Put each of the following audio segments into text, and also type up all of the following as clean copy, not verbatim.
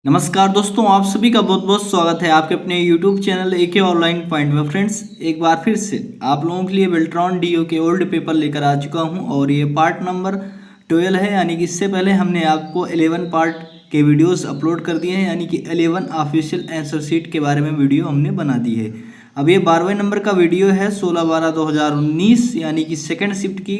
नमस्कार दोस्तों, आप सभी का बहुत बहुत स्वागत है आपके अपने YouTube channel AK online point में। फ्रेंड्स, एक बार फिर से आप लोगों के लिए बेल्ट्रॉन डीओ के ओल्ड पेपर लेकर आ चुका हूं और ये पार्ट नंबर 12 है। यानी कि इससे पहले हमने आपको 11 पार्ट के वीडियोस अपलोड कर दिए हैं, यानी कि 11 ऑफिशियल आंसर शीट के बारे में वीडियो हमने बना दी है। अब ये 12वें नंबर का वीडियो है 16/12/2019, यानी कि सेकेंड शिफ्ट की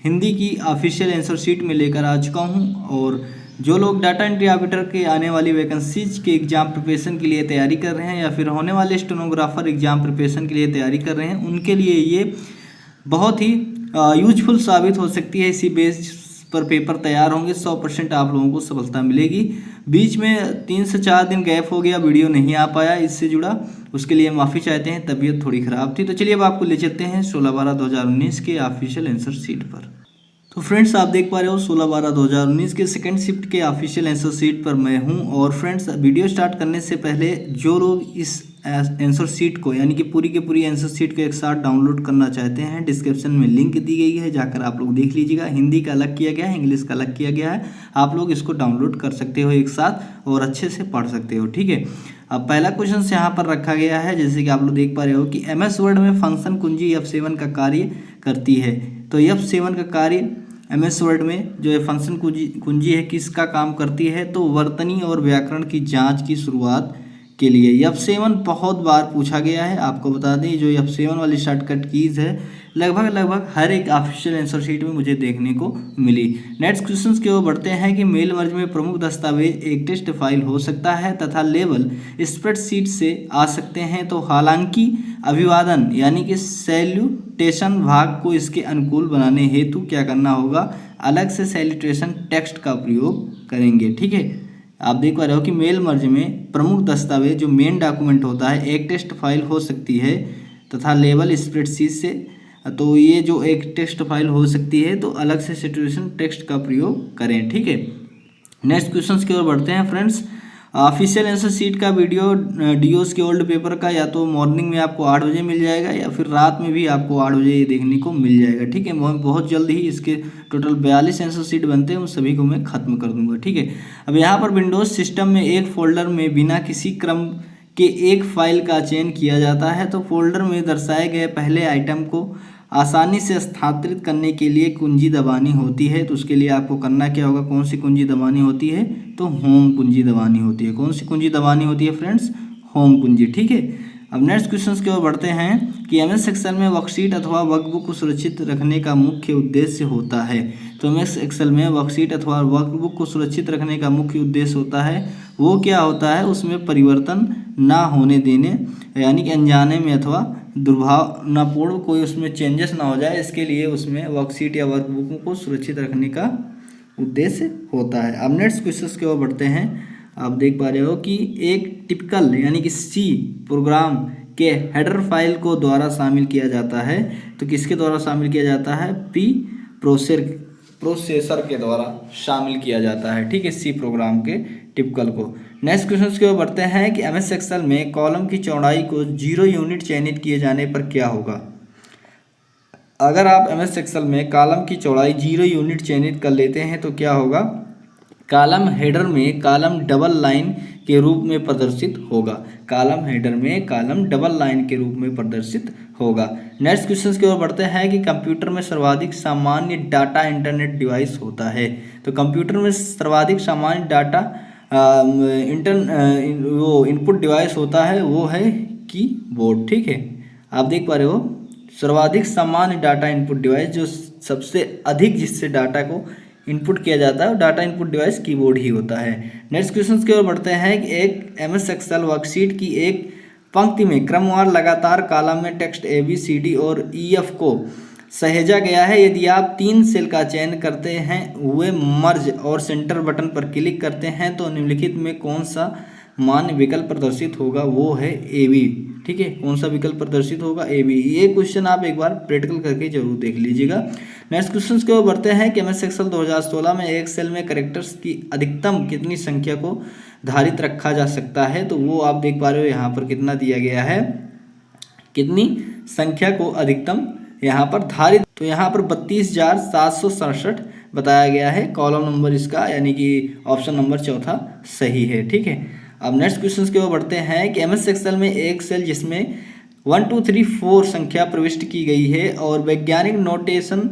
हिंदी की ऑफिशियल आंसर शीट में लेकर आ चुका हूँ। और जो लोग डाटा एंट्री ऑपरेटर के आने वाली वैकेंसीज के एग्ज़ाम प्रिपरेशन के लिए तैयारी कर रहे हैं या फिर होने वाले स्टेनोग्राफर एग्ज़ाम प्रिपरेशन के लिए तैयारी कर रहे हैं, उनके लिए ये बहुत ही यूजफुल साबित हो सकती है। इसी बेस पर पेपर तैयार होंगे, 100% आप लोगों को सफलता मिलेगी। बीच में 3 से 4 दिन गैप हो गया, वीडियो नहीं आ पाया इससे जुड़ा, उसके लिए माफ़ी चाहते हैं, तबीयत थोड़ी ख़राब थी। तो चलिए अब आपको ले चलते हैं 16/12/2019 के ऑफिशियल आंसर शीट पर। तो फ्रेंड्स, आप देख पा रहे हो 16/12/2019 के सेकंड शिफ्ट के ऑफिशियल आंसर शीट पर मैं हूं। और फ्रेंड्स, वीडियो स्टार्ट करने से पहले जो लोग इस आंसर शीट को यानी कि पूरी की पूरी आंसर शीट को एक साथ डाउनलोड करना चाहते हैं, डिस्क्रिप्शन में लिंक दी गई है, जाकर आप लोग देख लीजिएगा। हिंदी का अलग किया गया है, इंग्लिश का अलग किया गया है। आप लोग इसको डाउनलोड कर सकते हो एक साथ और अच्छे से पढ़ सकते हो, ठीक है। अब पहला क्वेश्चन यहाँ पर रखा गया है, जैसे कि आप लोग देख पा रहे हो कि MS वर्ड में फंक्शन कुंजी F7 का कार्य करती है। तो F7 का कार्य MS वर्ड में जो है फंक्शन कुंजी है, किसका काम करती है? तो वर्तनी और व्याकरण की जांच की शुरुआत के लिए। F7 बहुत बार पूछा गया है, आपको बता दें। जो F7 वाली शॉर्टकट कीज है लगभग हर एक ऑफिशियल आंसर शीट में मुझे देखने को मिली। नेक्स्ट क्वेश्चन की ओर बढ़ते हैं कि मेल मर्ज में प्रमुख दस्तावेज एक टेक्स्ट फाइल हो सकता है तथा लेबल स्प्रेडशीट से आ सकते हैं। तो हालांकि अभिवादन यानी कि सैल्यूटेशन भाग को इसके अनुकूल बनाने हेतु क्या करना होगा? अलग से सैल्यूटेशन टेक्स्ट का प्रयोग करेंगे, ठीक है। आप देख पा रहे हो कि मेल मर्ज में प्रमुख दस्तावेज जो मेन डॉक्यूमेंट होता है एक टेक्स्ट फाइल हो सकती है तथा लेबल स्प्रेडशीट से। तो ये जो एक टेक्स्ट फाइल हो सकती है तो अलग से सैल्यूटेशन टेक्स्ट का प्रयोग करें, ठीक है। नेक्स्ट क्वेश्चन की ओर बढ़ते हैं फ्रेंड्स। ऑफिशियल आंसर शीट का वीडियो डीओस के ओल्ड पेपर का या तो मॉर्निंग में आपको 8 बजे मिल जाएगा या फिर रात में भी आपको 8 बजे ये देखने को मिल जाएगा, ठीक है। बहुत जल्द ही इसके टोटल 42 आंसर शीट बनते हैं, उन सभी को मैं खत्म कर दूंगा, ठीक है। अब यहाँ पर विंडोज सिस्टम में एक फोल्डर में बिना किसी क्रम के एक फाइल का चयन किया जाता है। तो फोल्डर में दर्शाए गए पहले आइटम को आसानी से स्थानांतरित करने के लिए कुंजी दबानी होती है। तो उसके लिए आपको करना क्या होगा? कौन सी कुंजी दबानी होती है? तो होम कुंजी दबानी होती है। कौन सी कुंजी दबानी होती है फ्रेंड्स? होम कुंजी, ठीक है। अब नेक्स्ट क्वेश्चन की ओर बढ़ते हैं कि MS एक्सेल में वर्कशीट अथवा वर्कबुक को सुरक्षित रखने का मुख्य उद्देश्य होता है। तो MS एक्सेल में वर्कशीट अथवा वर्कबुक को सुरक्षित रखने का मुख्य उद्देश्य होता है, वो क्या होता है? उसमें परिवर्तन ना होने देने, यानी कि अनजाने में अथवा दुर्भावनापूर्ण कोई उसमें चेंजेस ना हो जाए, इसके लिए उसमें वर्कशीट या वर्कबुक को सुरक्षित रखने का उद्देश्य होता है। अब नेक्स्ट क्वेश्चन की ओर बढ़ते हैं। आप देख पा रहे हो कि एक टिपिकल यानी कि C प्रोग्राम के हेडर फाइल को द्वारा शामिल किया जाता है। तो किसके द्वारा शामिल किया जाता है? P प्रोसेसर के द्वारा शामिल किया जाता है, ठीक है, C प्रोग्राम के टिपिकल को। नेक्स्ट क्वेश्चन की ओर बढ़ते हैं कि MS एक्सेल में कॉलम की चौड़ाई को 0 यूनिट चयनित किए जाने पर क्या होगा? अगर आप MS एक्सेल में कॉलम की चौड़ाई 0 यूनिट चयनित कर लेते हैं तो क्या होगा? कॉलम हेडर में कॉलम डबल लाइन के रूप में प्रदर्शित होगा। कॉलम हेडर में कॉलम डबल लाइन के रूप में प्रदर्शित होगा। नेक्स्ट क्वेश्चन की ओर बढ़ते हैं कि कंप्यूटर में सर्वाधिक सामान्य डाटा इंटरनेट डिवाइस होता है। तो कंप्यूटर में सर्वाधिक सामान्य डाटा वो इनपुट डिवाइस होता है, वो है कीबोर्ड, ठीक है। आप देख पा रहे हो सर्वाधिक सामान्य डाटा इनपुट डिवाइस, जो सबसे अधिक जिससे डाटा को इनपुट किया जाता है, डाटा इनपुट डिवाइस कीबोर्ड ही होता है। नेक्स्ट क्वेश्चन की ओर बढ़ते हैं कि एक MS एक्सेल वर्कशीट की एक पंक्ति में क्रमवार लगातार कॉलम में टेक्स्ट ABCD और EF को सहेजा गया है। यदि आप 3 सेल का चयन करते हैं हुए मर्ज और सेंटर बटन पर क्लिक करते हैं तो निम्नलिखित में कौन सा मान विकल्प प्रदर्शित होगा? वो है AB, ठीक है। कौन सा विकल्प प्रदर्शित होगा? AB। ये क्वेश्चन आप एक बार प्रैक्टिकल करके जरूर देख लीजिएगा। नेक्स्ट क्वेश्चन की ओर बढ़ते हैं कि MS एक्सेल 2016 में एक सेल में कैरेक्टर्स की अधिकतम कितनी संख्या को धारित रखा जा सकता है? तो वो आप देख पा रहे हो यहाँ पर कितना दिया गया है, कितनी संख्या को अधिकतम यहाँ पर धारित। तो यहाँ पर 32,767 बताया गया है। कॉलम नंबर इसका यानी कि ऑप्शन नंबर चौथा सही है। ठीक है, अब नेक्स्ट क्वेश्चन की ओर बढ़ते हैं कि एमएस एक्सेल में एक सेल जिसमें 1 2 3 4 संख्या प्रविष्ट की गई है और वैज्ञानिक नोटेशन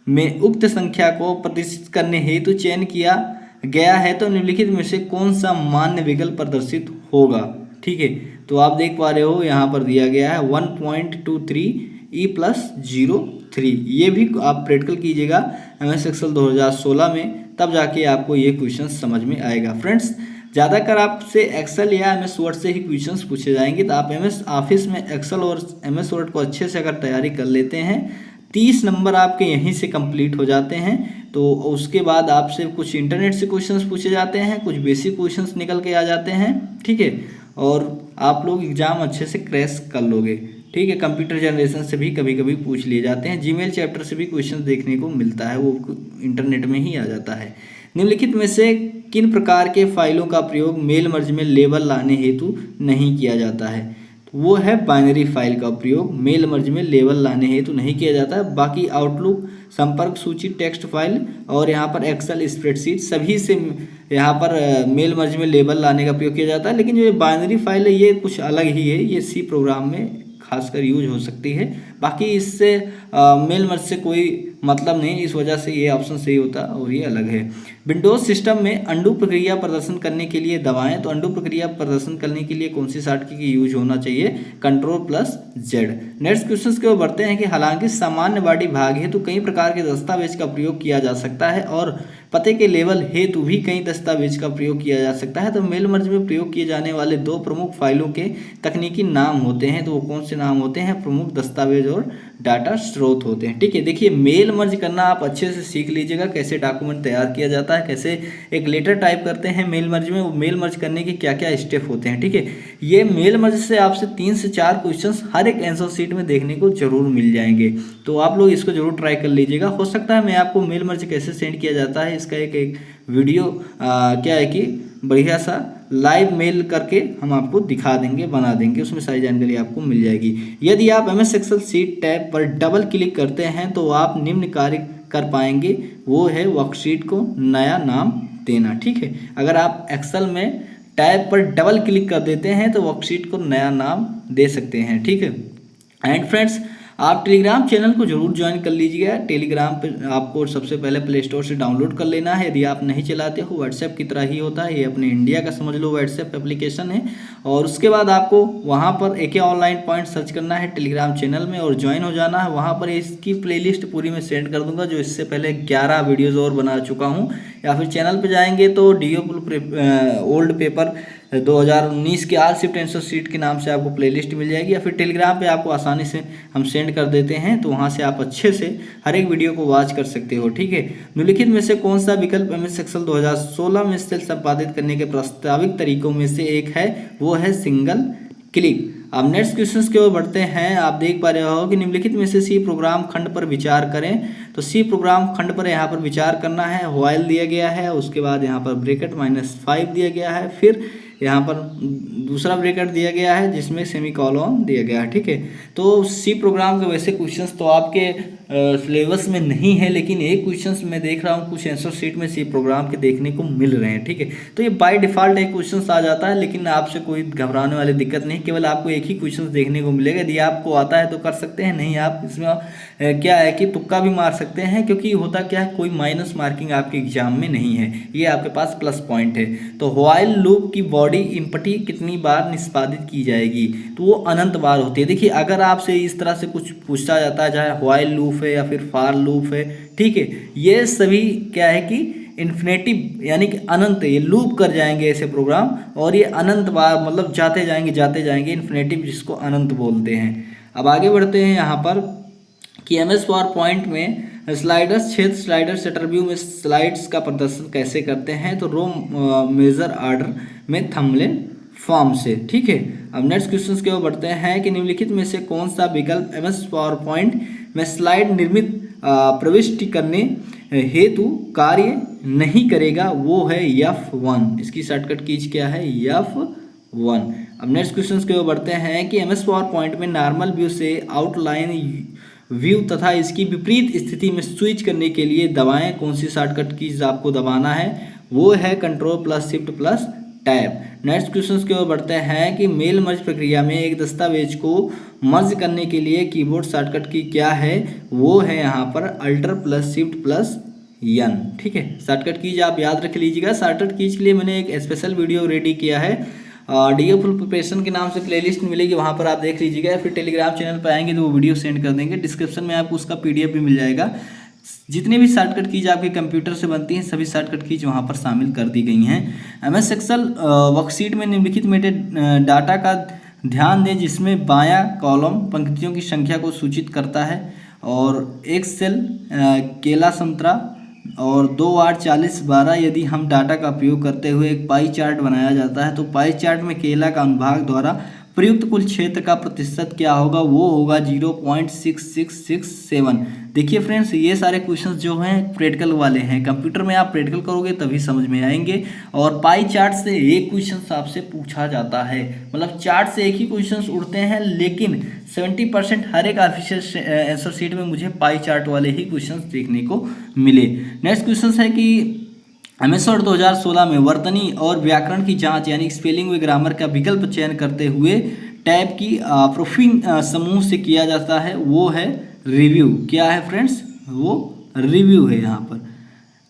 में उक्त संख्या को प्रतिष्ठित करने हेतु चयन किया गया है, तो निम्नलिखित में से कौन सा मान्य विकल्प प्रदर्शित होगा। ठीक है, तो आप देख पा रहे हो यहाँ पर दिया गया है 1.23E+03। ये भी आप प्रैक्टिकल कीजिएगा एमएस एक्सेल 2016 में, तब जाके आपको ये क्वेश्चन समझ में आएगा। फ्रेंड्स, ज़्यादातर आपसे एक्सेल या एमएस वर्ड से ही क्वेश्चंस पूछे जाएंगे, तो आप एमएस ऑफिस में एक्सेल और एमएस वर्ड को अच्छे से अगर तैयारी कर लेते हैं, 30 नंबर आपके यहीं से कंप्लीट हो जाते हैं। तो उसके बाद आपसे कुछ इंटरनेट से क्वेश्चंस पूछे जाते हैं, कुछ बेसिक क्वेश्चंस निकल के आ जाते हैं। ठीक है, और आप लोग एग्जाम अच्छे से क्रैश कर लोगे। ठीक है, कंप्यूटर जनरेशन से भी कभी कभी पूछ लिए जाते हैं, जीमेल चैप्टर से भी क्वेश्चन देखने को मिलता है, वो इंटरनेट में ही आ जाता है। निम्नलिखित में से किन प्रकार के फाइलों का प्रयोग मेल मर्ज में लेबल लाने हेतु नहीं किया जाता है। तो वो है बाइनरी फाइल का प्रयोग मेल मर्ज में लेबल लाने हेतु नहीं किया जाता है। बाकी आउटलुक, संपर्क सूची, टेक्स्ट फाइल और यहाँ पर एक्सेल स्प्रेडशीट सभी से यहाँ पर मेल मर्ज में लेबल लाने का प्रयोग किया जाता है। लेकिन जो ये बाइनरी फाइल है ये कुछ अलग ही है, ये सी प्रोग्राम में खासकर यूज हो सकती है। बाकी इससे मेल मर्ज से कोई मतलब नहीं, इस वजह से ये ऑप्शन सही होता है और ये अलग है। विंडोज सिस्टम में अंडू प्रक्रिया प्रदर्शन करने के लिए दबाएं, तो अंडू प्रक्रिया प्रदर्शन करने के लिए कौन सी शॉर्टकट की यूज होना चाहिए, Ctrl+Z। नेक्स्ट क्वेश्चन की ओर बढ़ते हैं कि हालांकि सामान्य बॉडी भाग हेतु कई प्रकार के दस्तावेज का प्रयोग किया जा सकता है और पते के लेबल हेतु भी कई दस्तावेज का प्रयोग किया जा सकता है, तो मेल मर्ज में प्रयोग किए जाने वाले दो प्रमुख फाइलों के तकनीकी नाम होते हैं, तो वो कौन से नाम होते हैं, प्रमुख दस्तावेज और डाटा स्रोत होते हैं। ठीक है, देखिए मेल मर्ज करना आप अच्छे से सीख लीजिएगा, कैसे डॉक्यूमेंट तैयार किया जाता है, कैसे एक लेटर टाइप करते हैं मेल मर्ज में, वो मेल मर्ज करने के क्या क्या स्टेप होते हैं। ठीक है, ये मेल मर्ज से आपसे 3 से 4 क्वेश्चंस हर एक आंसर शीट में देखने को जरूर मिल जाएंगे, तो आप लोग इसको जरूर ट्राई कर लीजिएगा। हो सकता है मैं आपको मेल मर्ज कैसे सेंड किया जाता है इसका एक वीडियो क्या है कि बढ़िया सा लाइव मेल करके हम आपको दिखा देंगे, बना देंगे, उसमें सारी जानकारी आपको मिल जाएगी। यदि आप एमएस एक्सेल शीट टैब पर डबल क्लिक करते हैं तो आप निम्न कार्य कर पाएंगे, वो है वर्कशीट को नया नाम देना। ठीक है, अगर आप एक्सेल में टैब पर डबल क्लिक कर देते हैं तो वर्कशीट को नया नाम दे सकते हैं। ठीक है, एंड फ्रेंड्स, आप टेलीग्राम चैनल को जरूर ज्वाइन कर लीजिएगा। टेलीग्राम पे आपको सबसे पहले प्ले स्टोर से डाउनलोड कर लेना है। यदि आप नहीं चलाते हो, व्हाट्सएप की तरह ही होता है, ये अपने इंडिया का समझ लो व्हाट्सएप एप्लीकेशन है। और उसके बाद आपको वहाँ पर AK ऑनलाइन पॉइंट सर्च करना है टेलीग्राम चैनल में और ज्वाइन हो जाना है। वहाँ पर इसकी प्लेलिस्ट पूरी मैं सेंड कर दूंगा, जो इससे पहले 11 वीडियोज़ और बना चुका हूँ। या फिर चैनल पर जाएंगे तो DO ओल्ड पेपर 2019 के आल शिफ्ट आंसर शीट के नाम से आपको प्लेलिस्ट मिल जाएगी, या फिर टेलीग्राम पे आपको आसानी से हम सेंड कर देते हैं, तो वहाँ से आप अच्छे से हर एक वीडियो को वॉच कर सकते हो। ठीक है, निम्नलिखित में से कौन सा विकल्प एमएस एक्सेल 2016 में सेल संपादित करने के प्रस्तावित तरीकों में से एक है, वो है सिंगल क्लिक। अब नेक्स्ट क्वेश्चन की ओर बढ़ते हैं। आप देख पा रहे हो कि निम्नलिखित में से सी प्रोग्राम खंड पर विचार करें, तो सी प्रोग्राम खंड पर यहाँ पर विचार करना है। व्हाइल दिया गया है, उसके बाद यहाँ पर ब्रैकेट -5 दिया गया है, फिर यहाँ पर दूसरा ब्रैकेट दिया गया है जिसमें सेमीकोलन दिया गया है। ठीक है, तो सी प्रोग्राम के वैसे क्वेश्चंस तो आपके सिलेबस में नहीं है, लेकिन एक क्वेश्चंस मैं देख रहा हूँ कुछ आंसर शीट में सी प्रोग्राम के देखने को मिल रहे हैं। ठीक है, तो ये बाय डिफ़ॉल्ट एक क्वेश्चंस आ जाता है, लेकिन आपसे कोई घबराने वाली दिक्कत नहीं, केवल आपको एक ही क्वेश्चंस देखने को मिलेगा। यदि आपको आता है तो कर सकते हैं, नहीं आप इसमें क्या है कि तुक्का भी मार सकते हैं, क्योंकि होता क्या है कोई माइनस मार्किंग आपके एग्जाम में नहीं है, ये आपके पास प्लस पॉइंट है। तो व्हाइल लूप की बॉडी इंपटी कितनी बार निष्पादित की जाएगी, तो वो अनंत बार होती है। देखिए, अगर आपसे इस तरह से कुछ पूछा जाता है, चाहे व्हाइल लूप है या फिर फॉर लूप है, ठीक है, ये सभी क्या है कि इन्फिनेटिव यानी कि अनंत, ये लूप कर जाएंगे ऐसे प्रोग्राम, और ये अनंत बार मतलब जाते जाएंगे इन्फिनेटिव, जिसको अनंत बोलते हैं। अब आगे बढ़ते हैं यहाँ पर कि एमएस पावर पॉइंट में स्लाइडर्स क्षेत्र स्लाइडर सेटर व्यू में स्लाइड्स का प्रदर्शन कैसे करते हैं, तो रो मेजर ऑर्डर में थंबनेल फॉर्म से। ठीक है, अब नेक्स्ट क्वेश्चन की ओर बढ़ते हैं कि निम्नलिखित में से कौन सा विकल्प एमएस पावर पॉइंट में स्लाइड निर्मित प्रविष्टि करने हेतु कार्य नहीं करेगा, वो है F1। इसकी शॉर्टकट कीज क्या है, F1। अब नेक्स्ट क्वेश्चन की ओर बढ़ते हैं कि एमएस पावर पॉइंट में नॉर्मल व्यू से आउटलाइन व्यू तथा इसकी विपरीत स्थिति में स्विच करने के लिए दबाएं। कौन सी शॉर्टकट कीज आपको दबाना है, वो है control plus shift plus tab. Next question की ओर बढ़ते हैं कि मेल मर्ज प्रक्रिया में एक दस्तावेज को मर्ज करने के लिए कीबोर्ड शॉर्टकट की क्या है, वो है यहाँ पर alt plus shift plus N. ठीक है, शॉर्टकट कीज आप याद रख लीजिएगा। शॉर्टकट कीज के लिए मैंने एक स्पेशल वीडियो रेडी किया है, डीओ फुल प्रिपरेशन के नाम से प्लेलिस्ट मिलेगी, वहाँ पर आप देख लीजिएगा। फिर टेलीग्राम चैनल पर आएंगे तो वो वीडियो सेंड कर देंगे। डिस्क्रिप्शन में आपको उसका PDF भी मिल जाएगा। जितनी भी शॉर्टकट कीज आपके कंप्यूटर से बनती हैं सभी शॉर्टकट कीज वहाँ पर शामिल कर दी गई हैं। MS एक्सेल वर्कशीट में निम्नलिखित मेटे डाटा का ध्यान दें, जिसमें बायां कॉलम पंक्तियों की संख्या को सूचित करता है और एक सेल केला संतरा और 2 8 40 12 यदि हम डाटा का उपयोग करते हुए एक पाई चार्ट बनाया जाता है तो पाई चार्ट में केला का अनुभाग द्वारा प्रयुक्त कुल क्षेत्र का प्रतिशत क्या होगा, वो होगा 0.6667। देखिए फ्रेंड्स, ये सारे क्वेश्चंस जो हैं प्रैक्टिकल वाले हैं। कंप्यूटर में आप प्रैक्टिकल करोगे तभी समझ में आएंगे। और पाई चार्ट से एक क्वेश्चन आपसे पूछा जाता है, मतलब चार्ट से एक ही क्वेश्चन उड़ते हैं, लेकिन 70% हर एक ऑफिशियल आंसर शीट में मुझे पाई चार्ट वाले ही क्वेश्चन देखने को मिले। नेक्स्ट क्वेश्चन है कि MS वर्ड 2016 में वर्तनी और व्याकरण की जांच यानी स्पेलिंग व ग्रामर का विकल्प चयन करते हुए टैब की प्रूफिंग समूह से किया जाता है, वो है रिव्यू। क्या है फ्रेंड्स, वो रिव्यू है। यहाँ पर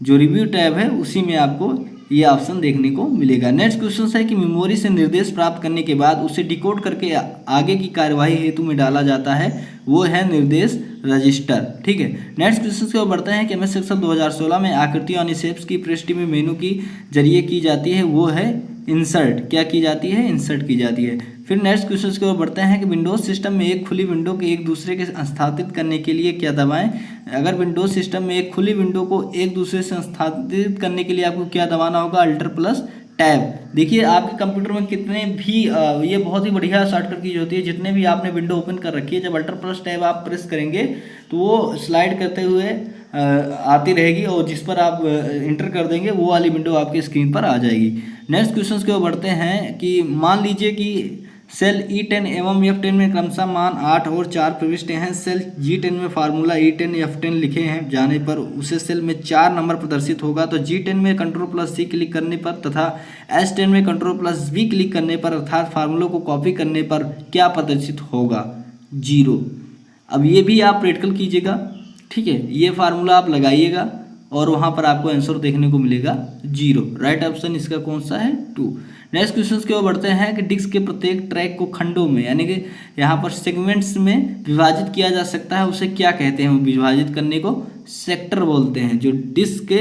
जो रिव्यू टैब है उसी में आपको ये ऑप्शन देखने को मिलेगा। नेक्स्ट क्वेश्चन है कि मेमोरी से निर्देश प्राप्त करने के बाद उसे डिकोड करके आगे की कार्यवाही हेतु में डाला जाता है, वो है निर्देश रजिस्टर। ठीक है, नेक्स्ट क्वेश्चन की ओर बढ़ते हैं कि MS एक्सेल 2016 में आकृतियों और शेप्स की पृष्ठ में मेनू की जरिए की जाती है, वो है इंसर्ट। क्या की जाती है, इंसर्ट की जाती है। फिर नेक्स्ट क्वेश्चन की ओर बढ़ते हैं कि विंडोज सिस्टम में एक खुली विंडो के एक दूसरे के स्थापित करने के लिए क्या दबाएं। अगर विंडोज सिस्टम में एक खुली विंडो को एक दूसरे से स्थापित करने के लिए आपको क्या दबाना होगा, अल्टर प्लस टैब। देखिए आपके कंप्यूटर में कितने भी ये बहुत ही बढ़िया शॉर्टकट कीज होती है। जितने भी आपने विंडो ओपन कर रखी है, जब अल्टर प्लस टैब आप प्रेस करेंगे तो वो स्लाइड करते हुए आती रहेगी और जिस पर आप इंटर कर देंगे वो वाली विंडो आपकी स्क्रीन पर आ जाएगी। नेक्स्ट क्वेश्चन की ओर बढ़ते हैं कि मान लीजिए कि सेल E10 एवं F10 में क्रमशः मान 8 और 4 प्रविष्ट हैं। सेल G10 में फार्मूला E10 F10 लिखे हैं जाने पर उसे सेल में 4 नंबर प्रदर्शित होगा। तो G10 में कंट्रोल प्लस C क्लिक करने पर तथा S10 में कंट्रोल प्लस V क्लिक करने पर अर्थात फार्मूलों को कॉपी करने पर क्या प्रदर्शित होगा, 0। अब ये भी आप प्रैक्टिकल कीजिएगा। ठीक है, ये फार्मूला आप लगाइएगा और वहाँ पर आपको आंसर देखने को मिलेगा 0। राइट ऑप्शन इसका कौन सा है, 2। नेक्स्ट क्वेश्चन की ओर बढ़ते हैं कि डिस्क के प्रत्येक ट्रैक को खंडों में यानी कि यहाँ पर सेगमेंट्स में विभाजित किया जा सकता है, उसे क्या कहते हैं, विभाजित करने को सेक्टर बोलते हैं। जो डिस्क के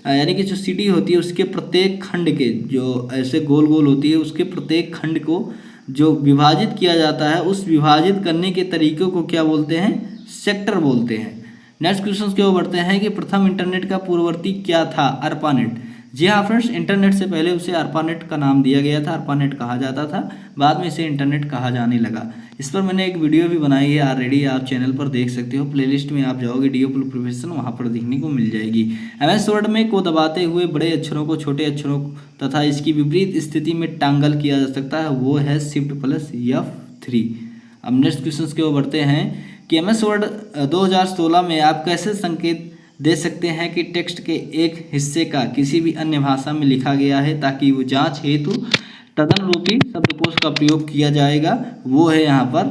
यानी कि जो CD होती है उसके प्रत्येक खंड के जो ऐसे गोल गोल होती है उसके प्रत्येक खंड को जो विभाजित किया जाता है उस विभाजित करने के तरीकों को क्या बोलते हैं, सेक्टर बोलते हैं। नेक्स्ट क्वेश्चन की ओर बढ़ते हैं कि प्रथम इंटरनेट का पूर्ववर्ती क्या था, अर्पानेट। जी हाँ फ्रेंड्स, इंटरनेट से पहले उसे अर्पानेट का नाम दिया गया था, अर्पानेट कहा जाता था, बाद में इसे इंटरनेट कहा जाने लगा। इस पर मैंने एक वीडियो भी बनाई है ऑलरेडी, आप चैनल पर देख सकते हो। प्लेलिस्ट में आप जाओगे डीओ फुल प्रिपरेशन, वहाँ पर देखने को मिल जाएगी। MS वर्ड में को दबाते हुए बड़े अक्षरों को छोटे अक्षरों तथा इसकी विपरीत स्थिति में टांगल किया जा सकता है, वो है शिफ्ट प्लस F3। अब नेक्स्ट क्वेश्चन की ओर बढ़ते हैं कि MS वर्ड 2016 में आप कैसे संकेत दे सकते हैं कि टेक्स्ट के एक हिस्से का किसी भी अन्य भाषा में लिखा गया है ताकि वो जांच हेतु तदनुरूपी शब्दकोश का प्रयोग किया जाएगा, वो है यहाँ पर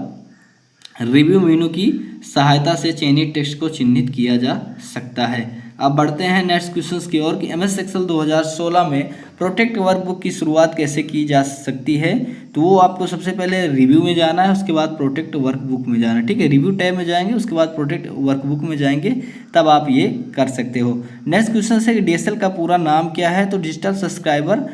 रिव्यू मेनू की सहायता से चयनित टेक्स्ट को चिन्हित किया जा सकता है। अब बढ़ते हैं नेक्स्ट क्वेश्चन की ओर कि MS एक्सेल 2016 में प्रोटेक्ट वर्कबुक की शुरुआत कैसे की जा सकती है। तो वो आपको सबसे पहले रिव्यू में जाना है, उसके बाद प्रोटेक्ट वर्कबुक में जाना है। ठीक है, रिव्यू टैब में जाएंगे, उसके बाद प्रोटेक्ट वर्कबुक में जाएंगे, तब आप ये कर सकते हो। नेक्स्ट क्वेश्चन है कि DSL का पूरा नाम क्या है। तो डिजिटल सब्सक्राइबर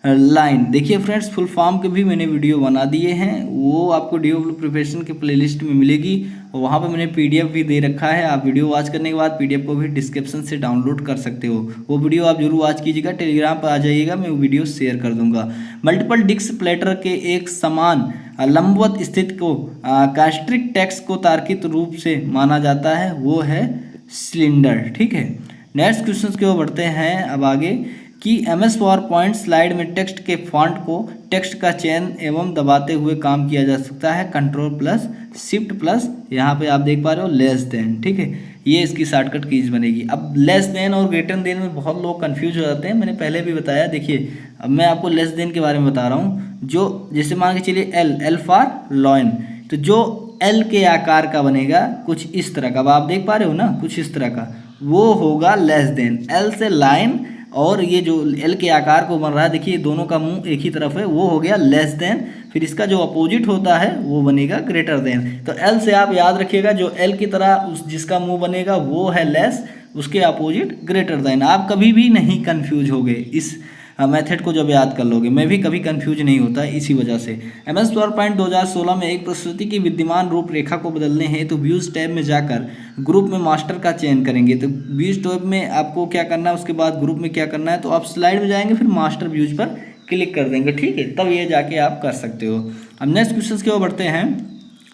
लाइन। देखिए फ्रेंड्स, फुल फॉर्म के भी मैंने वीडियो बना दिए हैं, वो आपको डीओ प्रिपरेशन के प्लेलिस्ट में मिलेगी और वहाँ पे मैंने PDF भी दे रखा है। आप वीडियो वॉच करने के बाद PDF को भी डिस्क्रिप्शन से डाउनलोड कर सकते हो। वो वीडियो आप जरूर वॉच कीजिएगा, टेलीग्राम पर आ जाइएगा, मैं वो वीडियो शेयर कर दूंगा। मल्टीपल डिस्क प्लेटर के एक समान लंबवत स्थित को कास्ट्रिक टेक्स्ट को तार्किक रूप से माना जाता है, वो है सिलेंडर। ठीक है, नेक्स्ट क्वेश्चन की ओर बढ़ते हैं अब आगे कि MS पावर पॉइंट स्लाइड में टेक्स्ट के फॉन्ट को टेक्स्ट का चयन एवं दबाते हुए काम किया जा सकता है। कंट्रोल प्लस शिफ्ट प्लस यहाँ पे आप देख पा रहे हो लेस देन, ठीक है, ये इसकी शॉर्टकट कीज बनेगी। अब लेस देन और ग्रेटर देन में बहुत लोग कंफ्यूज हो जाते हैं, मैंने पहले भी बताया। देखिए अब मैं आपको लेस देन के बारे में बता रहा हूँ। जो जैसे मान के चलिए एल फॉर लॉयन, तो जो एल के आकार का बनेगा कुछ इस तरह का, अब आप देख पा रहे हो ना, कुछ इस तरह का, वो होगा लेस देन। एल से लाइन और ये जो एल के आकार को बन रहा है, देखिए दोनों का मुंह एक ही तरफ है, वो हो गया लेस देन। फिर इसका जो अपोजिट होता है वो बनेगा ग्रेटर देन। तो एल से आप याद रखिएगा, जो एल की तरह उस जिसका मुंह बनेगा वो है लेस, उसके अपोजिट ग्रेटर देन। आप कभी भी नहीं कंफ्यूज होगे इस मेथड को जब याद कर लोगे। मैं भी कभी कंफ्यूज नहीं होता इसी वजह से। MS पावरपॉइंट 2016 में एक प्रस्तुति की विद्यमान रूपरेखा को बदलने हैं तो व्यूज टैब में जाकर ग्रुप में मास्टर का चयन करेंगे। तो व्यूज टैब में आपको क्या करना है, उसके बाद ग्रुप में क्या करना है, तो आप स्लाइड में जाएंगे, फिर मास्टर व्यूज पर क्लिक कर देंगे, ठीक है, तब ये जाके आप कर सकते हो। अब नेक्स्ट क्वेश्चन की ओर बढ़ते हैं।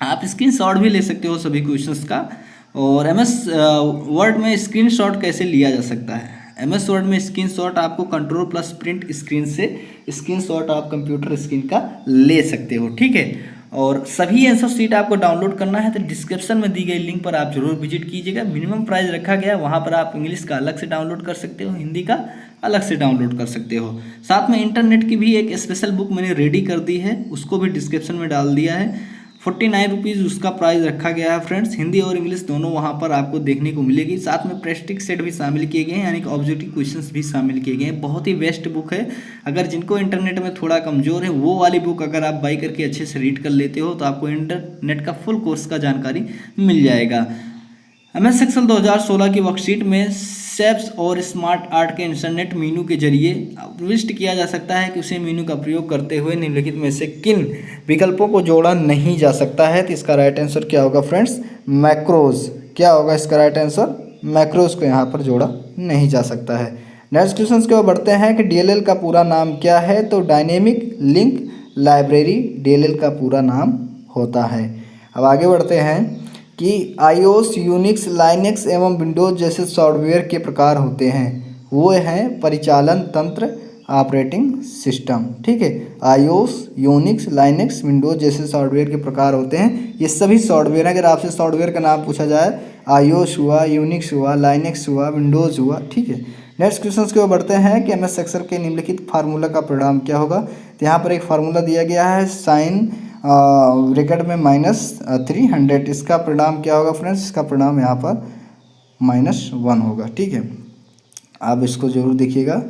आप स्क्रीनशॉट भी ले सकते हो सभी क्वेश्चंस का। और MS वर्ड में स्क्रीनशॉट कैसे लिया जा सकता है। MS वर्ड में स्क्रीनशॉट आपको कंट्रोल प्लस प्रिंट स्क्रीन से स्क्रीनशॉट आप कंप्यूटर स्क्रीन का ले सकते हो, ठीक है। और सभी आंसर शीट आपको डाउनलोड करना है तो डिस्क्रिप्शन में दी गई लिंक पर आप जरूर विजिट कीजिएगा। मिनिमम प्राइस रखा गया है, वहाँ पर आप इंग्लिश का अलग से डाउनलोड कर सकते हो, हिंदी का अलग से डाउनलोड कर सकते हो। साथ में इंटरनेट की भी एक स्पेशल बुक मैंने रेडी कर दी है, उसको भी डिस्क्रिप्शन में डाल दिया है। 49 रुपीज़ उसका प्राइस रखा गया है फ्रेंड्स। हिंदी और इंग्लिश दोनों वहाँ पर आपको देखने को मिलेगी। साथ में प्रैक्टिस सेट भी शामिल किए गए हैं, यानी कि ऑब्जेक्टिव क्वेश्चंस भी शामिल किए गए हैं। बहुत ही बेस्ट बुक है। अगर जिनको इंटरनेट में थोड़ा कमजोर है, वो वाली बुक अगर आप बाई करके अच्छे से रीड कर लेते हो तो आपको इंटरनेट का फुल कोर्स का जानकारी मिल जाएगा। MS एक्सेल 2016 की वर्कशीट में शेप्स और स्मार्ट आर्ट के इंटरनेट मीनू के जरिए प्रविष्ट किया जा सकता है कि उसे मीनू का प्रयोग करते हुए निम्नलिखित में से किन विकल्पों को जोड़ा नहीं जा सकता है। तो इसका राइट आंसर क्या होगा फ्रेंड्स, मैक्रोज। क्या होगा इसका राइट आंसर, मैक्रोज को यहाँ पर जोड़ा नहीं जा सकता है। नेक्स्ट क्वेश्चन की ओर बढ़ते हैं कि DLL का पूरा नाम क्या है। तो डायनेमिक लिंक लाइब्रेरी DLL का पूरा नाम होता है। अब आगे बढ़ते हैं कि iOS, यूनिक्स, लाइनेक्स एवं विंडोज़ जैसे सॉफ्टवेयर के प्रकार होते हैं। वो हैं परिचालन तंत्र, ऑपरेटिंग सिस्टम, ठीक है। iOS, यूनिक्स, लाइनेक्स, विंडोज़ जैसे सॉफ्टवेयर के प्रकार होते हैं। ये सभी सॉफ्टवेयर, अगर आपसे सॉफ्टवेयर का नाम पूछा जाए, iOS हुआ, यूनिक्स हुआ, लाइनेक्स हुआ, विंडोज़ हुआ, ठीक है। नेक्स्ट क्वेश्चन की ओर बढ़ते हैं कि MS एक्सेल के निम्नलिखित फार्मूला का परिणाम क्या होगा। तो यहाँ पर एक फार्मूला दिया गया है, साइन ब्रैकेट में -300। इसका परिणाम क्या होगा फ्रेंड्स, इसका परिणाम यहाँ पर -1 होगा, ठीक है। आप इसको जरूर देखिएगा।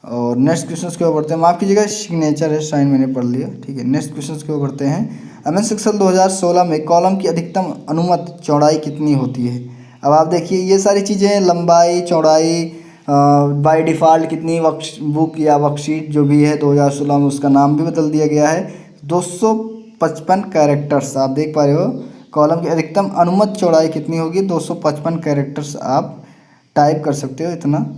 और नेक्स्ट क्वेश्चन की ओर बढ़ते हैं। माफ़ कीजिएगा, सिग्नेचर है, साइन मैंने पढ़ लिया, ठीक है। नेक्स्ट क्वेश्चन की ओर बढ़ते हैं। MS एक्सेल 2016 में कॉलम की अधिकतम अनुमत चौड़ाई कितनी होती है। अब आप देखिए ये सारी चीज़ें, लंबाई, चौड़ाई, बाय डिफ़ॉल्ट कितनी बुक या वर्कशीट जो भी है 2016 में, उसका नाम भी बदल दिया गया है। 255 कैरेक्टर्स आप देख पा रहे हो। कॉलम की अधिकतम अनुमत चौड़ाई कितनी होगी, 255 कैरेक्टर्स आप टाइप कर सकते हो, इतना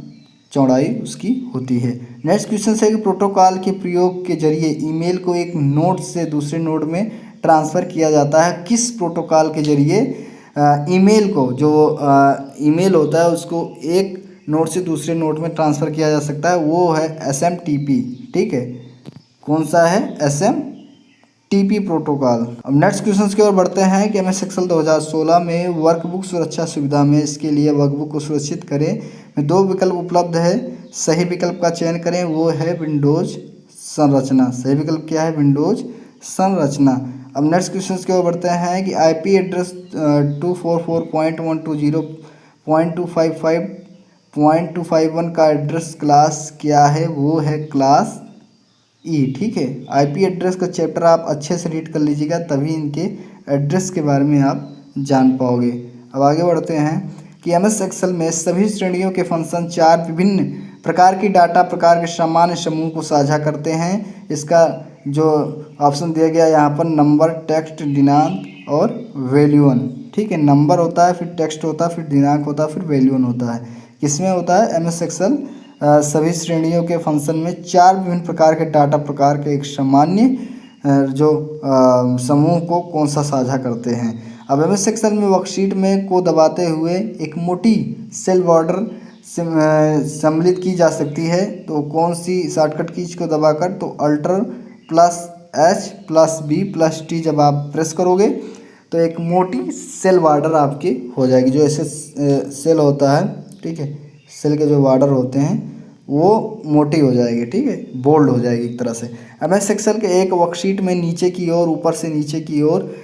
चौड़ाई उसकी होती है। नेक्स्ट क्वेश्चन है कि प्रोटोकॉल के प्रयोग के जरिए ईमेल को एक नोड से दूसरे नोड में ट्रांसफ़र किया जाता है। किस प्रोटोकॉल के जरिए ईमेल को, जो ईमेल होता है उसको एक नोड से दूसरे नोड में ट्रांसफ़र किया जा सकता है, वो है SMTP, ठीक है। कौन सा है, SMTP प्रोटोकॉल। अब नेक्स्ट क्वेश्चन की ओर बढ़ते हैं कि MS एक्सेल 2016 में वर्कबुक सुरक्षा सुविधा में इसके लिए वर्कबुक को सुरक्षित करें में 2 विकल्प उपलब्ध है। सही विकल्प का चयन करें, वो है विंडोज़ संरचना। सही विकल्प क्या है, विंडोज़ संरचना। अब नेक्स्ट क्वेश्चन की ओर बढ़ते हैं कि IP एड्रेस 244.120.255.251 का एड्रेस क्लास क्या है, वो है क्लास E, ठीक है। IP एड्रेस का चैप्टर आप अच्छे से रीड कर लीजिएगा, तभी इनके एड्रेस के बारे में आप जान पाओगे। अब आगे बढ़ते हैं कि MS एक्सेल में सभी श्रेणियों के फंक्शन 4 विभिन्न प्रकार की डाटा प्रकार के सामान्य समूह को साझा करते हैं। इसका जो ऑप्शन दिया गया यहाँ पर, नंबर, टेक्स्ट, दिनांक और वैल्यून, ठीक है। नंबर होता है, फिर टेक्स्ट होता है, फिर दिनांक होता है, फिर वैल्यून होता है। किसमें होता है, MS एक्सेल सभी श्रेणियों के फंक्शन में 4 विभिन्न प्रकार के डाटा प्रकार के एक सामान्य जो समूह को कौन सा साझा करते हैं। अब MS एक्सेल में वर्कशीट में को दबाते हुए एक मोटी सेल बॉर्डर सम्मिलित की जा सकती है। तो कौन सी शॉर्टकट कीज को दबाकर, तो alt plus H plus B plus T जब आप प्रेस करोगे तो एक मोटी सेल बॉर्डर आपकी हो जाएगी। जो ऐसे सेल होता है, ठीक है, सेल के जो बॉर्डर होते हैं वो मोटी हो जाएगी, ठीक है, बोल्ड हो जाएगी एक तरह से। एमएस एक्सेल के एक वर्कशीट में नीचे की ओर, ऊपर से नीचे की ओर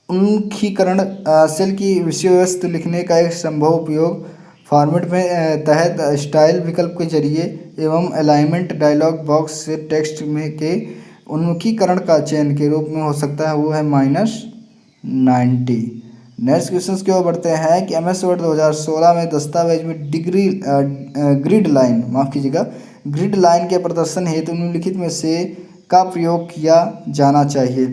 उन्मुखीकरण सेल की विषय वस्तु लिखने का एक संभव उपयोग फॉर्मेट में तहत स्टाइल विकल्प के जरिए एवं अलाइनमेंट डायलॉग बॉक्स से टेक्स्ट में के उन्मुखीकरण का चयन के रूप में हो सकता है। वो है -90। नेक्स्ट क्वेश्चन की ओर बढ़ते हैं कि एमएस वर्ड 2016 में दस्तावेज में ग्रिड लाइन, माफ़ कीजिएगा, ग्रिड लाइन के प्रदर्शन हेतु निम्नलिखित में से का प्रयोग किया जाना चाहिए।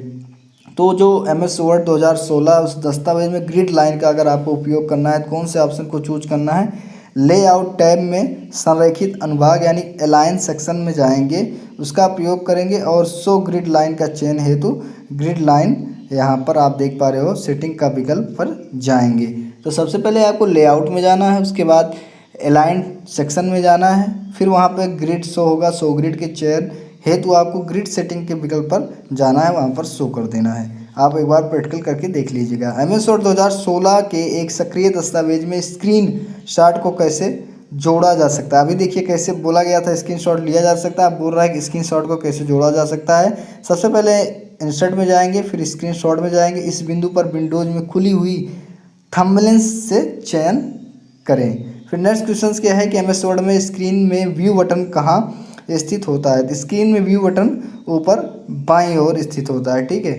तो जो एमएस वर्ड 2016 उस दस्तावेज में ग्रिड लाइन का अगर आपको उपयोग करना है तो कौन से ऑप्शन को चूज करना है? लेआउट टैब में संरेखित अनुभाग यानी अलाइन सेक्शन में जाएंगे, उसका प्रयोग करेंगे और शो ग्रिड लाइन का चयन हेतु ग्रिड लाइन यहाँ पर आप देख पा रहे हो सेटिंग का विकल्प पर जाएंगे। तो सबसे पहले आपको लेआउट में जाना है, उसके बाद अलाइन सेक्शन में जाना है, फिर वहाँ पे ग्रिड शो होगा, शो ग्रिड के चयन हेतु आपको ग्रिड सेटिंग के विकल्प पर जाना है, वहाँ पर शो कर देना है। आप एक बार प्रैक्टिकल करके देख लीजिएगा। एमएस वर्ड 2016 के एक सक्रिय दस्तावेज में स्क्रीन शॉट को कैसे जोड़ा जा सकता है। अभी देखिए कैसे बोला गया था स्क्रीनशॉट लिया जा सकता है, आप बोल रहा है कि स्क्रीनशॉट को कैसे जोड़ा जा सकता है। सबसे पहले इंसर्ट में जाएंगे, फिर स्क्रीनशॉट में जाएंगे। इस बिंदु पर विंडोज में खुली हुई थंबनेल्स से चयन करें। फिर नेक्स्ट क्वेश्चन क्या है कि एमएस वर्ड में स्क्रीन में व्यू बटन कहाँ स्थित होता है। तो स्क्रीन में व्यू बटन ऊपर बाईं ओर स्थित होता है, ठीक है,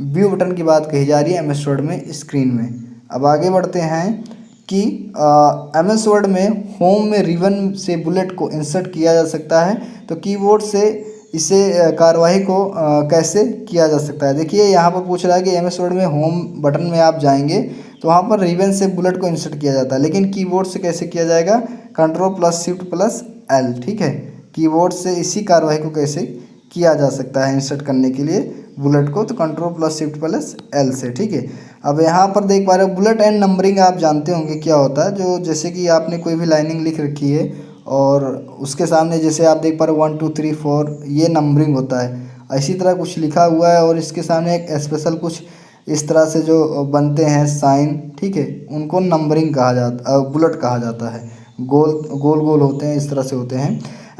व्यू बटन की बात कही जा रही है एमएस वर्ड में स्क्रीन में। अब आगे बढ़ते हैं कि एमएस वर्ड में होम में रिबन से बुलेट को इंसर्ट किया जा सकता है। तो कीबोर्ड से इसे कार्यवाही को कैसे किया जा सकता है। देखिए यहाँ पर पूछ रहा है कि एमएस वर्ड में होम बटन में आप जाएंगे तो वहाँ पर रिबन से बुलेट को इंसर्ट किया जाता है, लेकिन कीबोर्ड से कैसे किया जाएगा? Control plus shift plus L, ठीक है, कीबोर्ड से इसी कार्यवाही को कैसे किया जा सकता है इंसर्ट करने के लिए बुलेट को, तो control plus shift plus L से, ठीक है। अब यहाँ पर देख पा रहे हो बुलेट एंड नंबरिंग आप जानते होंगे क्या होता है। जो जैसे कि आपने कोई भी लाइनिंग लिख रखी है और उसके सामने जैसे आप देख पा रहे हो 1 2 3 4 ये नंबरिंग होता है, इसी तरह कुछ लिखा हुआ है और इसके सामने एक स्पेशल कुछ इस तरह से जो बनते हैं साइन, ठीक है, उनको नंबरिंग कहा जाता, बुलेट कहा जाता है। गोल गोल गोल होते हैं, इस तरह से होते हैं।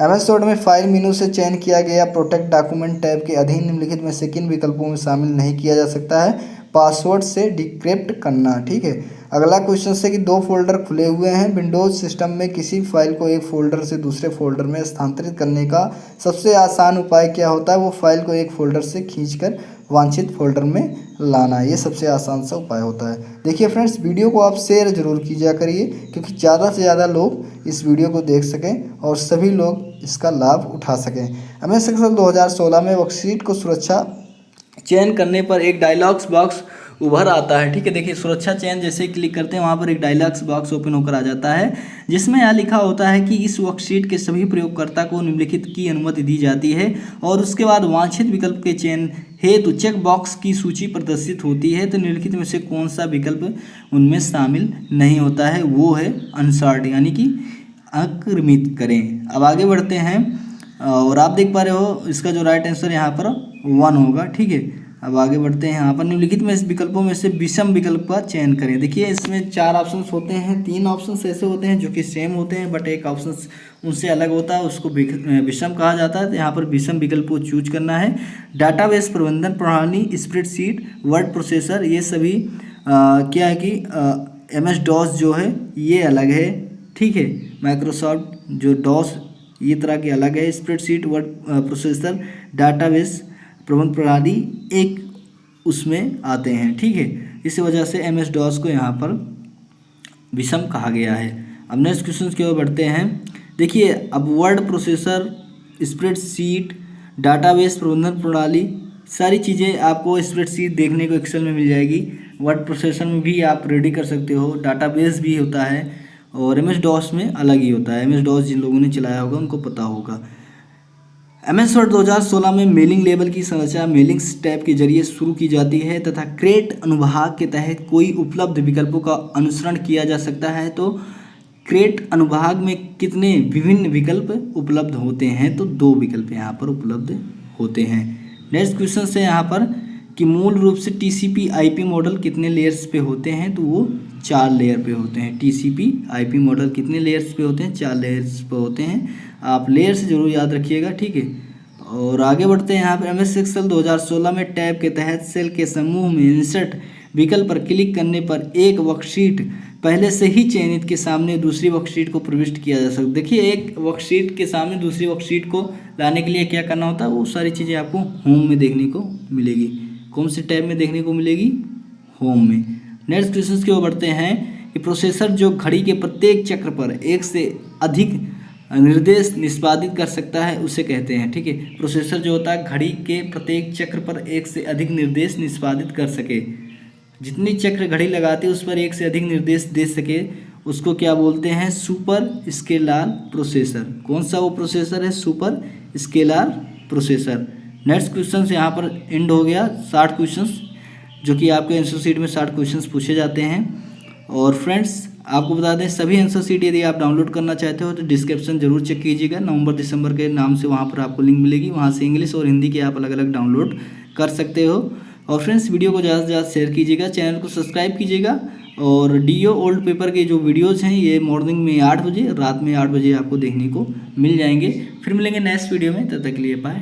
एमएस वर्ड में फाइल मेनू से चयन किया गया प्रोटेक्ट डॉक्यूमेंट टैब के अधीन निम्नलिखित में से किन विकल्पों में शामिल नहीं किया जा सकता है? पासवर्ड से डिक्रिप्ट करना, ठीक है। अगला क्वेश्चन है कि दो फोल्डर खुले हुए हैं, विंडोज सिस्टम में किसी फाइल को एक फोल्डर से दूसरे फोल्डर में स्थानांतरित करने का सबसे आसान उपाय क्या होता है? वो फाइल को एक फोल्डर से खींचकर वांछित फोल्डर में लाना, ये सबसे आसान सा उपाय होता है। देखिए फ्रेंड्स, वीडियो को आप शेयर जरूर कीजिए करिए क्योंकि ज़्यादा से ज़्यादा लोग इस वीडियो को देख सकें और सभी लोग इसका लाभ उठा सकें। एमएस एक्सेल 2016 में वर्कशीट को सुरक्षा चयन करने पर एक डायलॉग्स बॉक्स उभर आता है, ठीक है। देखिए सुरक्षा चयन जैसे क्लिक करते हैं वहाँ पर एक डायलॉग्स बॉक्स ओपन होकर आ जाता है जिसमें यहाँ लिखा होता है कि इस वर्कशीट के सभी प्रयोगकर्ता को निम्नलिखित की अनुमति दी जाती है और उसके बाद वांछित विकल्प के चयन हेतु चेक बॉक्स की सूची प्रदर्शित होती है। तो निम्नलिखित में से कौन सा विकल्प उनमें शामिल नहीं होता है? वो है अनसॉर्ट, यानी कि अक्रमित करें। अब आगे बढ़ते हैं और आप देख पा रहे हो इसका जो राइट आंसर यहाँ पर 1 होगा, ठीक है। अब आगे बढ़ते हैं, यहाँ पर निम्नलिखित में इस विकल्पों में से विषम विकल्प का चयन करें। देखिए इसमें 4 ऑप्शंस होते हैं, 3 ऑप्शंस ऐसे होते हैं जो कि सेम होते हैं बट एक ऑप्शन उनसे अलग होता है, उसको विषम कहा जाता है। तो यहाँ पर विषम विकल्प को चूज करना है। डाटाबेस प्रबंधन प्रणाली, स्प्रेडशीट, वर्ड प्रोसेसर, ये सभी क्या है कि MS DOS जो है ये अलग है, ठीक है। माइक्रोसॉफ्ट जो DOS ये तरह के अलग है। स्प्रेडशीट, वर्ड प्रोसेसर, डाटाबेस प्रबंधन प्रणाली एक उसमें आते हैं, ठीक है। इस वजह से MS DOS को यहाँ पर विषम कहा गया है। अब नेक्स्ट क्वेश्चन की ओर बढ़ते हैं। देखिए अब वर्ड प्रोसेसर, स्प्रेडशीट, डाटाबेस प्रबंधन प्रणाली, सारी चीज़ें आपको स्प्रेडशीट देखने को एक्सेल में मिल जाएगी। वर्ड प्रोसेसर में भी आप रेडी कर सकते हो, डाटाबेस भी होता है और MS DOS में अलग ही होता है। MS DOS जिन लोगों ने चलाया होगा उनको पता होगा। MS वर्ड 2016 में मेलिंग लेवल की संरचना मेलिंग्स टैब के जरिए शुरू की जाती है तथा क्रेट अनुभाग के तहत कोई उपलब्ध विकल्पों का अनुसरण किया जा सकता है। तो क्रेट अनुभाग में कितने विभिन्न विकल्प उपलब्ध होते हैं? तो 2 विकल्प यहाँ पर उपलब्ध होते हैं। नेक्स्ट क्वेश्चन है यहाँ पर कि मूल रूप से TCP IP मॉडल कितने लेयर्स पे होते हैं? तो वो 4 लेयर पे होते हैं। TCP IP मॉडल कितने लेयर्स पे होते हैं? 4 लेयर्स पे होते हैं। आप लेयर्स जरूर याद रखिएगा, ठीक है। और आगे बढ़ते हैं यहाँ पर MS Excel 2016 में टैब के तहत सेल के समूह में इंसर्ट विकल्प पर क्लिक करने पर एक वर्कशीट पहले से ही चयनित के सामने दूसरी वर्कशीट को प्रविष्ट किया जा सकता है। देखिए, एक वर्कशीट के सामने दूसरी वर्कशीट को लाने के लिए क्या करना होता है? वो सारी चीज़ें आपको होम में देखने को मिलेगी। कौन से टैब में देखने को मिलेगी? होम में। नेक्स्ट क्वेश्चन की ओर बढ़ते हैं कि प्रोसेसर जो घड़ी के प्रत्येक चक्र पर एक से अधिक निर्देश निष्पादित कर सकता है उसे कहते हैं, ठीक है। प्रोसेसर जो होता है घड़ी के प्रत्येक चक्र पर एक से अधिक निर्देश निष्पादित कर सके, जितनी चक्र घड़ी लगाती है उस पर एक से अधिक निर्देश दे सके, उसको क्या बोलते हैं? Super scalar processor. कौन सा वो प्रोसेसर है? Super scalar processor. Next question यहाँ पर एंड हो गया 60 क्वेश्चंस, जो कि आपके आंसर शीट में 60 क्वेश्चंस पूछे जाते हैं। और फ्रेंड्स, आपको बता दें, सभी आंसर शीट यदि आप डाउनलोड करना चाहते हो तो डिस्क्रिप्शन जरूर चेक कीजिएगा। नवंबर दिसंबर के नाम से वहाँ पर आपको लिंक मिलेगी, वहाँ से इंग्लिश और हिंदी के आप अलग अलग डाउनलोड कर सकते हो। और फ्रेंड्स, वीडियो को ज़्यादा से ज़्यादा शेयर कीजिएगा, चैनल को सब्सक्राइब कीजिएगा। और DO ओल्ड पेपर के जो वीडियोज़ हैं ये मॉर्निंग में 8 बजे, रात में 8 बजे आपको देखने को मिल जाएंगे। फिर मिलेंगे नेक्स्ट वीडियो में, तब तक के लिए बाय।